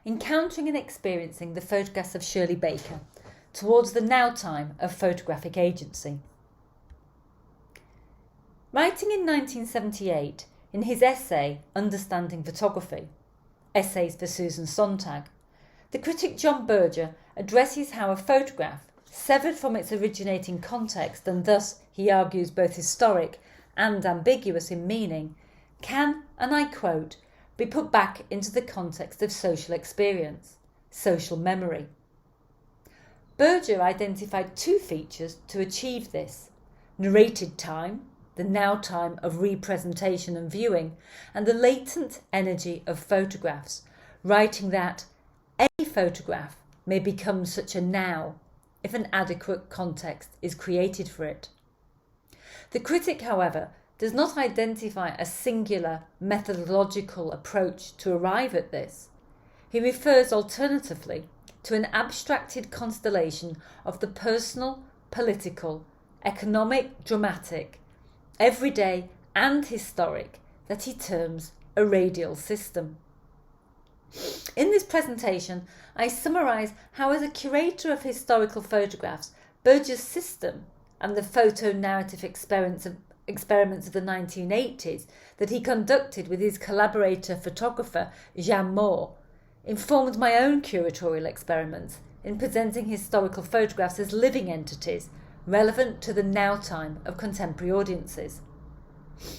encountering and experiencing the photographs of Shirley Baker towards the now time of photographic agency. Writing in 1978 in his essay Understanding Photography, Essays for Susan Sontag, the critic John Berger addresses how a photograph, severed from its originating context and thus, he argues, both historic and ambiguous in meaning, can, and I quote, be put back into the context of social experience, social memory. Berger identified two features to achieve this: narrated time, the now time of representation and viewing, and the latent energy of photographs, writing that any photograph may become such a now if an adequate context is created for it. The critic, however, does not identify a singular methodological approach to arrive at this. He refers alternatively to an abstracted constellation of the personal, political, economic, dramatic, everyday and historic that he terms a radial system. In this presentation, I summarise how, as a curator of historical photographs, Berger's system and the photo-narrative experiments of the 1980s that he conducted with his collaborator photographer Jean Moore informed my own curatorial experiments in presenting historical photographs as living entities relevant to the now time of contemporary audiences.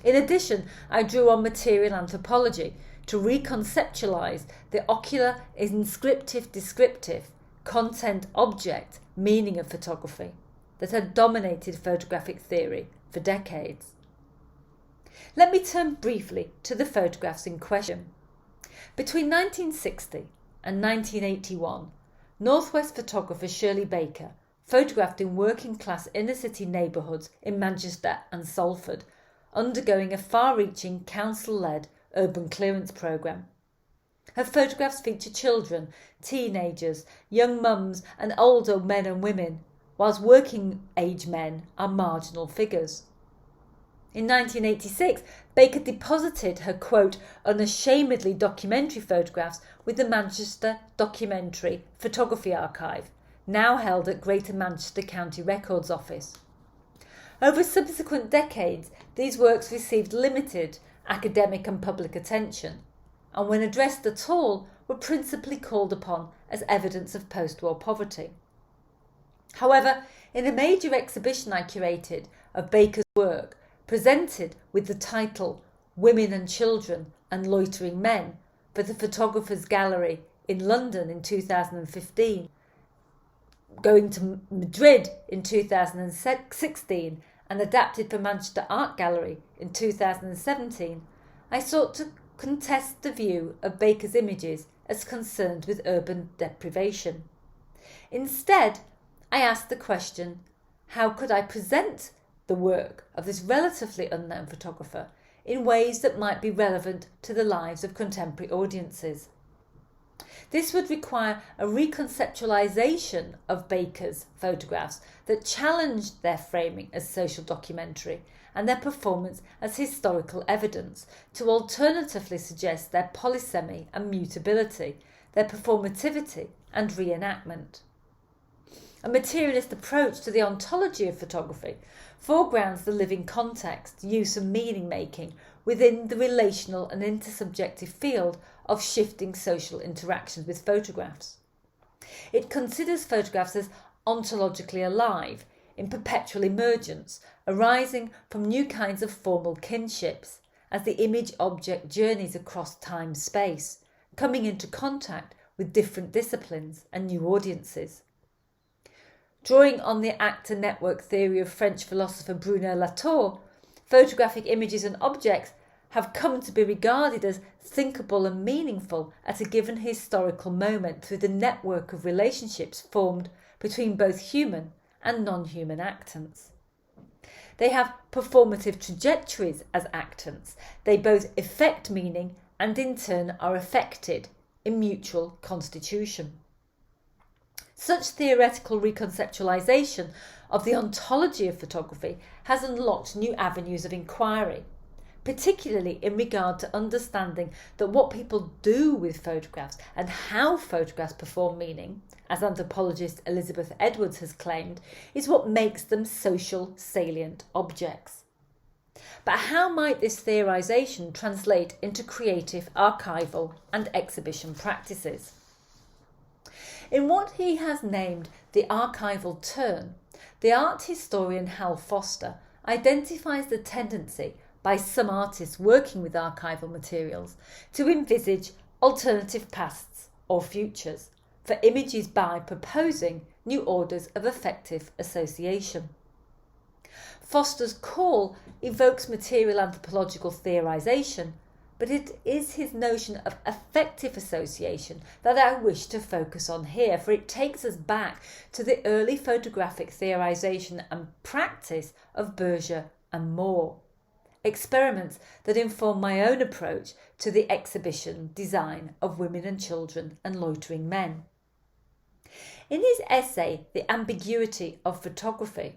In addition, I drew on material anthropology to reconceptualize the ocular inscriptive descriptive content object meaning of photography that had dominated photographic theory for decades. Let me turn briefly to the photographs in question. Between 1960 and 1981, Northwest photographer Shirley Baker photographed in working class inner city neighbourhoods in Manchester and Salford, undergoing a far-reaching council-led urban clearance programme. Her photographs feature children, teenagers, young mums and older men and women, whilst working-age men are marginal figures. In 1986, Baker deposited her, quote, unashamedly documentary photographs with the Manchester Documentary Photography Archive, now held at Greater Manchester County Records Office. Over subsequent decades, these works received limited academic and public attention, and when addressed at all, were principally called upon as evidence of post-war poverty. However, in a major exhibition I curated of Baker's work, presented with the title Women and Children and Loitering Men for the Photographers Gallery in London in 2015, going to Madrid in 2016 and adapted for Manchester Art Gallery in 2017, I sought to contest the view of Baker's images as concerned with urban deprivation. Instead, I asked the question, how could I present the work of this relatively unknown photographer in ways that might be relevant to the lives of contemporary audiences? This would require a reconceptualization of Baker's photographs that challenged their framing as social documentary and their performance as historical evidence to alternatively suggest their polysemy and mutability, their performativity and reenactment. A materialist approach to the ontology of photography foregrounds the living context, use and meaning making within the relational and intersubjective field of shifting social interactions with photographs. It considers photographs as ontologically alive, in perpetual emergence, arising from new kinds of formal kinships, as the image-object journeys across time-space, coming into contact with different disciplines and new audiences. Drawing on the actor-network theory of French philosopher Bruno Latour, photographic images and objects have come to be regarded as thinkable and meaningful at a given historical moment through the network of relationships formed between both human and non-human actants. They have performative trajectories as actants. They both effect meaning and in turn are affected in mutual constitution. Such theoretical reconceptualization of the ontology of photography has unlocked new avenues of inquiry, particularly in regard to understanding that what people do with photographs and how photographs perform meaning, as anthropologist Elizabeth Edwards has claimed, is what makes them social salient objects. But how might this theorisation translate into creative, archival and exhibition practices? In what he has named the archival turn, the art historian Hal Foster identifies the tendency by some artists working with archival materials to envisage alternative pasts or futures for images by proposing new orders of effective association. Foster's call evokes material anthropological theorisation, but it is his notion of effective association that I wish to focus on here, for it takes us back to the early photographic theorisation and practice of Berger and Moore, experiments that inform my own approach to the exhibition design of women and children and loitering men. In his essay, The Ambiguity of Photography,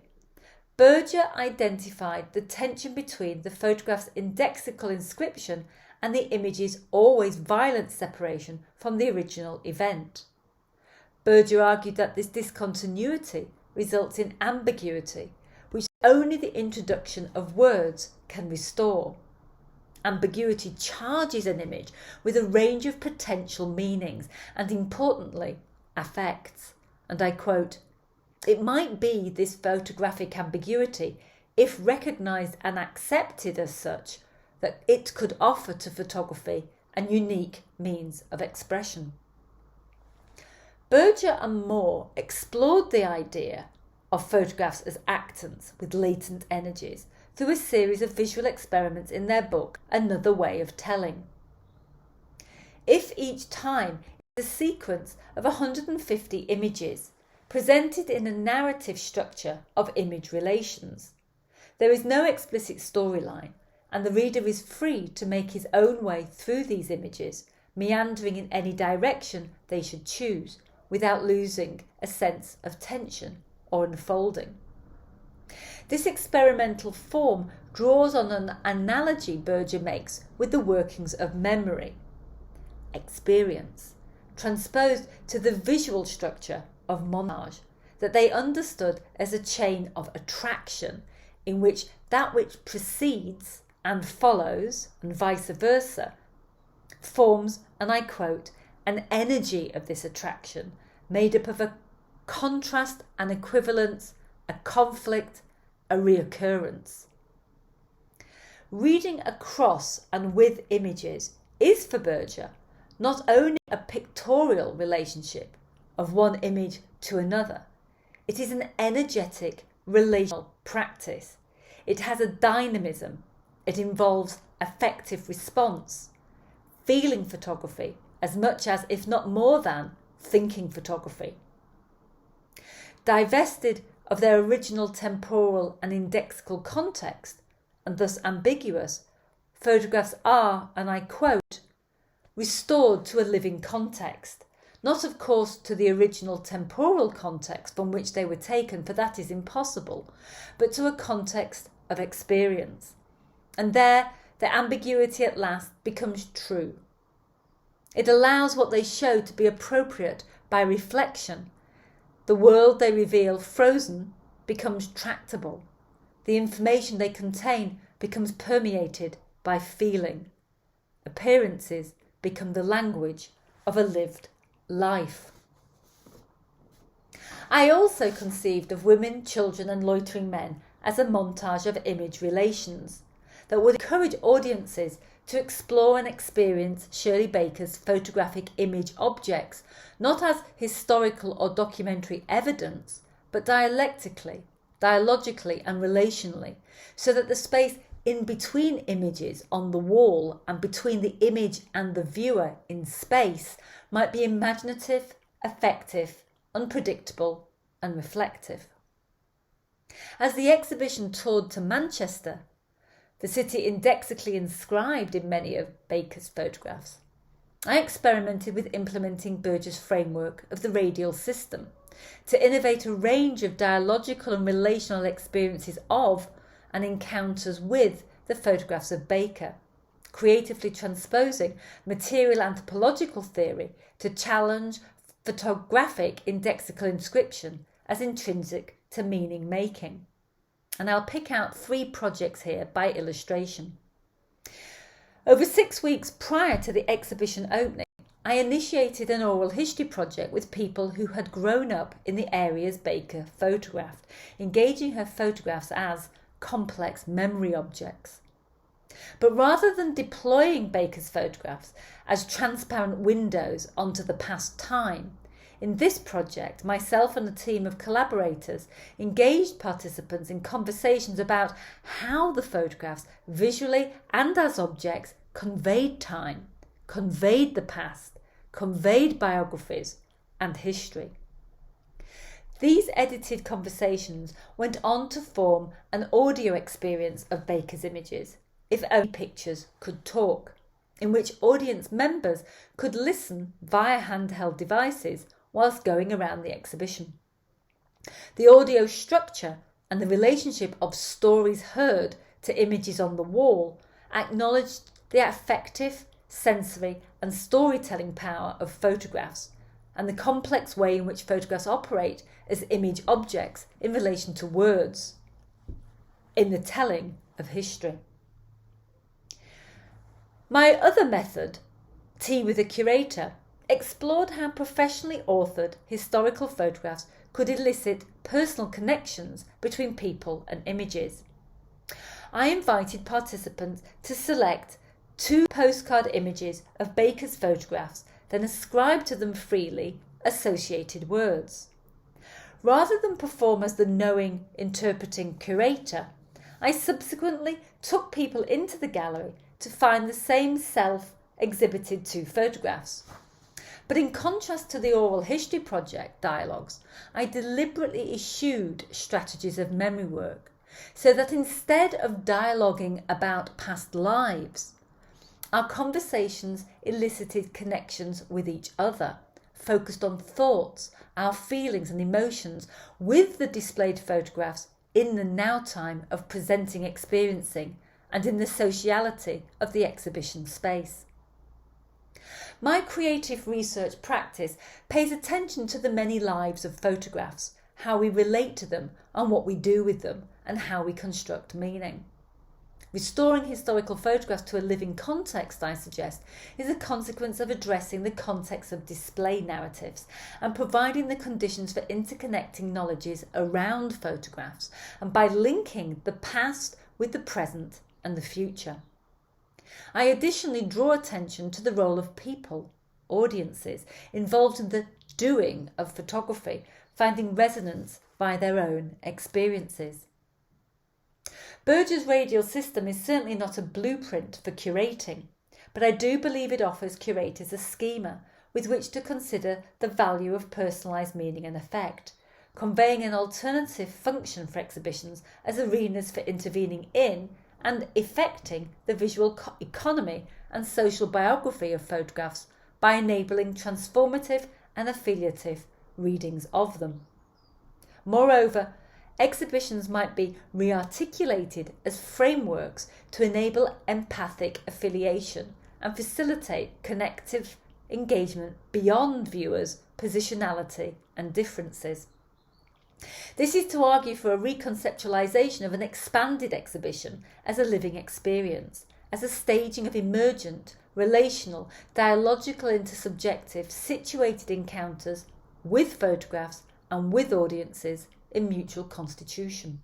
Berger identified the tension between the photograph's indexical inscription and the image's always violent separation from the original event. Berger argued that this discontinuity results in ambiguity, which only the introduction of words can restore. Ambiguity charges an image with a range of potential meanings and, importantly, affects. And I quote, "It might be this photographic ambiguity, if recognised and accepted as such, that it could offer to photography a unique means of expression." Berger and Moore explored the idea of photographs as actants with latent energies through a series of visual experiments in their book Another Way of Telling. If each time is a sequence of 150 images presented in a narrative structure of image relations, there is no explicit storyline, and the reader is free to make his own way through these images, meandering in any direction they should choose, without losing a sense of tension or unfolding. This experimental form draws on an analogy Berger makes with the workings of memory, experience, transposed to the visual structure of montage, that they understood as a chain of attraction in which that which precedes and follows, and vice versa, forms, and I quote, an energy of this attraction made up of a contrast, an equivalence, a conflict, a reoccurrence. Reading across and with images is for Berger not only a pictorial relationship of one image to another, it is an energetic relational practice. It has a dynamism. It involves affective response, feeling photography as much as, if not more than, thinking photography. Divested of their original temporal and indexical context, and thus ambiguous, photographs are, and I quote, restored to a living context, not of course to the original temporal context from which they were taken, for that is impossible, but to a context of experience. And there, the ambiguity at last becomes true. It allows what they show to be appropriate by reflection. The world they reveal frozen becomes tractable. The information they contain becomes permeated by feeling. Appearances become the language of a lived life. I also conceived of women, children and loitering men as a montage of image relations that would encourage audiences to explore and experience Shirley Baker's photographic image objects, not as historical or documentary evidence, but dialectically, dialogically and relationally, so that the space in between images on the wall and between the image and the viewer in space might be imaginative, affective, unpredictable and reflective. As the exhibition toured to Manchester, the city indexically inscribed in many of Baker's photographs, I experimented with implementing Berger's framework of the radial system to innovate a range of dialogical and relational experiences of and encounters with the photographs of Baker, creatively transposing material anthropological theory to challenge photographic indexical inscription as intrinsic to meaning making. And I'll pick out 3 projects here by illustration. Over 6 weeks prior to the exhibition opening, I initiated an oral history project with people who had grown up in the areas Baker photographed, engaging her photographs as complex memory objects. But rather than deploying Baker's photographs as transparent windows onto the past time, in this project, myself and a team of collaborators engaged participants in conversations about how the photographs, visually and as objects, conveyed time, conveyed the past, conveyed biographies and history. These edited conversations went on to form an audio experience of Baker's images, if only pictures could talk, in which audience members could listen via handheld devices whilst going around the exhibition. The audio structure and the relationship of stories heard to images on the wall acknowledged the affective, sensory and storytelling power of photographs and the complex way in which photographs operate as image objects in relation to words in the telling of history. My other method, Tea with a Curator, explored how professionally authored historical photographs could elicit personal connections between people and images. I invited participants to select 2 postcard images of Baker's photographs, then ascribe to them freely associated words. Rather than perform as the knowing, interpreting curator, I subsequently took people into the gallery to find the same self exhibited 2 photographs. But in contrast to the oral history project dialogues, I deliberately eschewed strategies of memory work, so that instead of dialoguing about past lives, our conversations elicited connections with each other, focused on thoughts, our feelings and emotions with the displayed photographs in the now time of presenting experiencing and in the sociality of the exhibition space. My creative research practice pays attention to the many lives of photographs, how we relate to them and what we do with them, and how we construct meaning. Restoring historical photographs to a living context, I suggest, is a consequence of addressing the context of display narratives and providing the conditions for interconnecting knowledges around photographs, and by linking the past with the present and the future. I additionally draw attention to the role of people, audiences, involved in the doing of photography, finding resonance by their own experiences. Berger's radial system is certainly not a blueprint for curating, but I do believe it offers curators a schema with which to consider the value of personalised meaning and effect, conveying an alternative function for exhibitions as arenas for intervening in and effecting the visual economy and social biography of photographs by enabling transformative and affiliative readings of them. Moreover, exhibitions might be re-articulated as frameworks to enable empathic affiliation and facilitate connective engagement beyond viewers' positionality and differences. This is to argue for a reconceptualization of an expanded exhibition as a living experience, as a staging of emergent, relational, dialogical, intersubjective, situated encounters with photographs and with audiences in mutual constitution.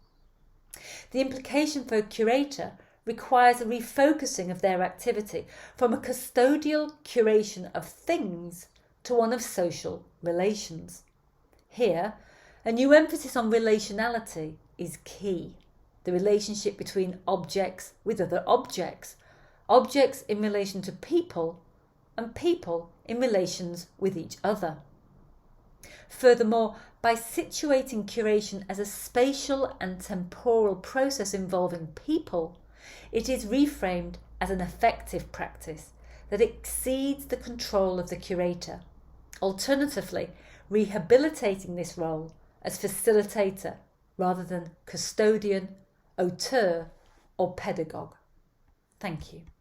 The implication for a curator requires a refocusing of their activity from a custodial curation of things to one of social relations. Here, a new emphasis on relationality is key. The relationship between objects with other objects, objects in relation to people, and people in relations with each other. Furthermore, by situating curation as a spatial and temporal process involving people, it is reframed as an effective practice that exceeds the control of the curator, alternatively rehabilitating this role as facilitator rather than custodian, auteur or pedagogue. Thank you.